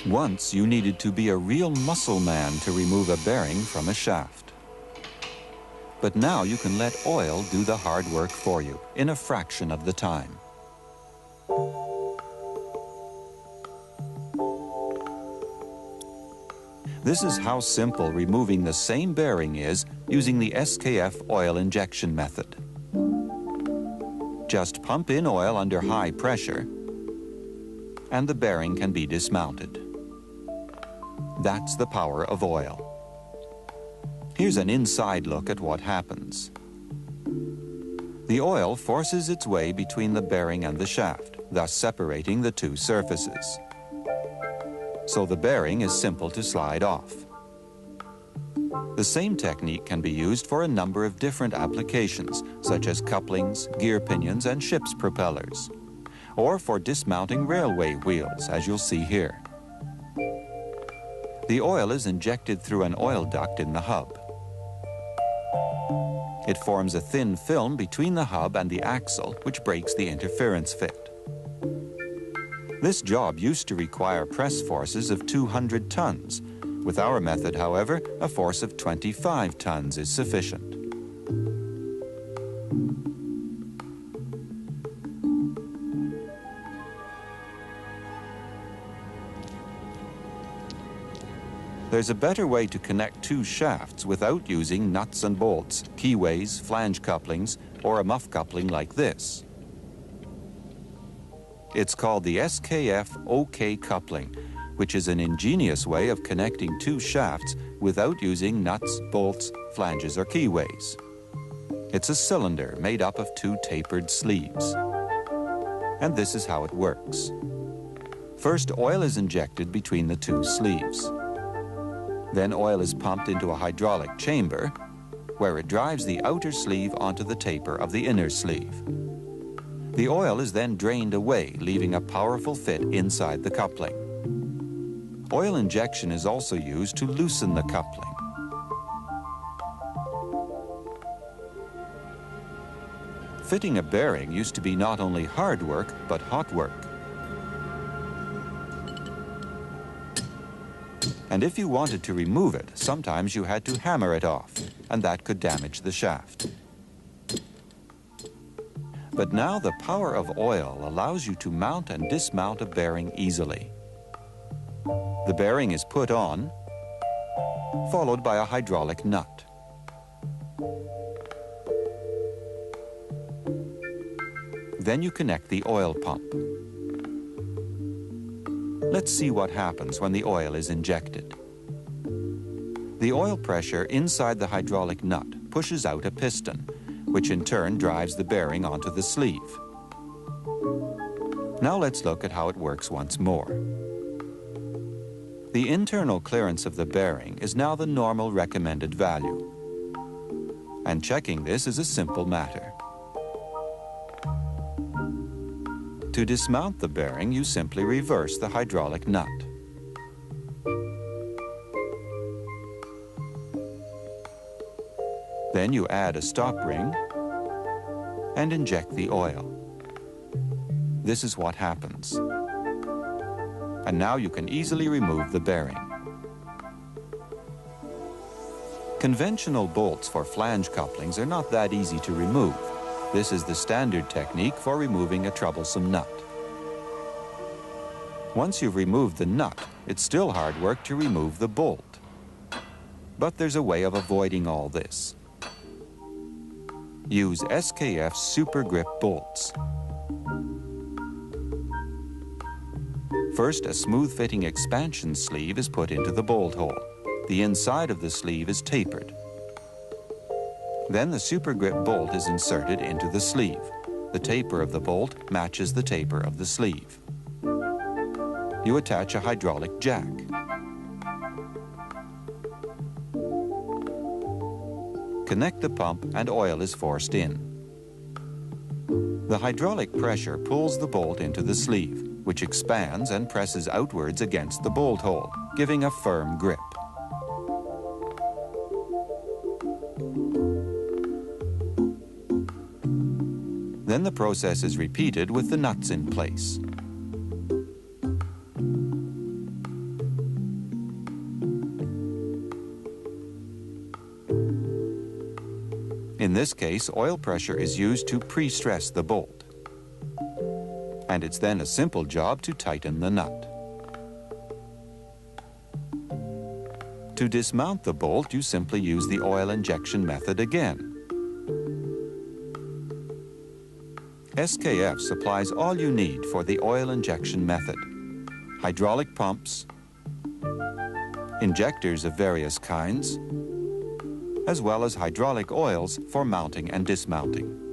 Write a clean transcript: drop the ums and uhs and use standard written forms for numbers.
Once you needed to be a real muscle man to remove a bearing from a shaft. But now you can let oil do the hard work for you in a fraction of the time. This is how simple removing the same bearing is using the SKF oil injection method. Just pump in oil under high pressure, and the bearing can be dismounted. That's the power of oil. Here's an inside look at what happens. The oil forces its way between the bearing and the shaft, thus separating the two surfaces. So the bearing is simple to slide off. The same technique can be used for a number of different applications, such as couplings, gear pinions, and ship's propellers, or for dismounting railway wheels, as you'll see here. The oil is injected through an oil duct in the hub. It forms a thin film between the hub and the axle, which breaks the interference fit. This job used to require press forces of 200 tons. With our method, however, a force of 25 tons is sufficient. There's a better way to connect two shafts without using nuts and bolts, keyways, flange couplings, or a muff coupling like this. It's called the SKF OK coupling, which is an ingenious way of connecting two shafts without using nuts, bolts, flanges, or keyways. It's a cylinder made up of two tapered sleeves. And this is how it works. First, oil is injected between the two sleeves. Then oil is pumped into a hydraulic chamber, where it drives the outer sleeve onto the taper of the inner sleeve. The oil is then drained away, leaving a powerful fit inside the coupling. Oil injection is also used to loosen the coupling. Fitting a bearing used to be not only hard work, but hot work. And if you wanted to remove it, sometimes you had to hammer it off, and that could damage the shaft. But now the power of oil allows you to mount and dismount a bearing easily. The bearing is put on, followed by a hydraulic nut. Then you connect the oil pump. Let's see what happens when the oil is injected. The oil pressure inside the hydraulic nut pushes out a piston, which in turn drives the bearing onto the sleeve. Now let's look at how it works once more. The internal clearance of the bearing is now the normal recommended value. And checking this is a simple matter. To dismount the bearing, you simply reverse the hydraulic nut. Then you add a stop ring and inject the oil. This is what happens. And now you can easily remove the bearing. Conventional bolts for flange couplings are not that easy to remove. This is the standard technique for removing a troublesome nut. Once you've removed the nut, it's still hard work to remove the bolt. But there's a way of avoiding all this. Use SKF Super Grip bolts. First, a smooth-fitting expansion sleeve is put into the bolt hole. The inside of the sleeve is tapered. Then the Super Grip bolt is inserted into the sleeve. The taper of the bolt matches the taper of the sleeve. You attach a hydraulic jack. Connect the pump and oil is forced in. The hydraulic pressure pulls the bolt into the sleeve, which expands and presses outwards against the bolt hole, giving a firm grip. Then the process is repeated with the nuts in place. In this case, oil pressure is used to pre-stress the bolt. And it's then a simple job to tighten the nut. To dismount the bolt, you simply use the oil injection method again. SKF supplies all you need for the oil injection method: hydraulic pumps, injectors of various kinds, as well as hydraulic oils for mounting and dismounting.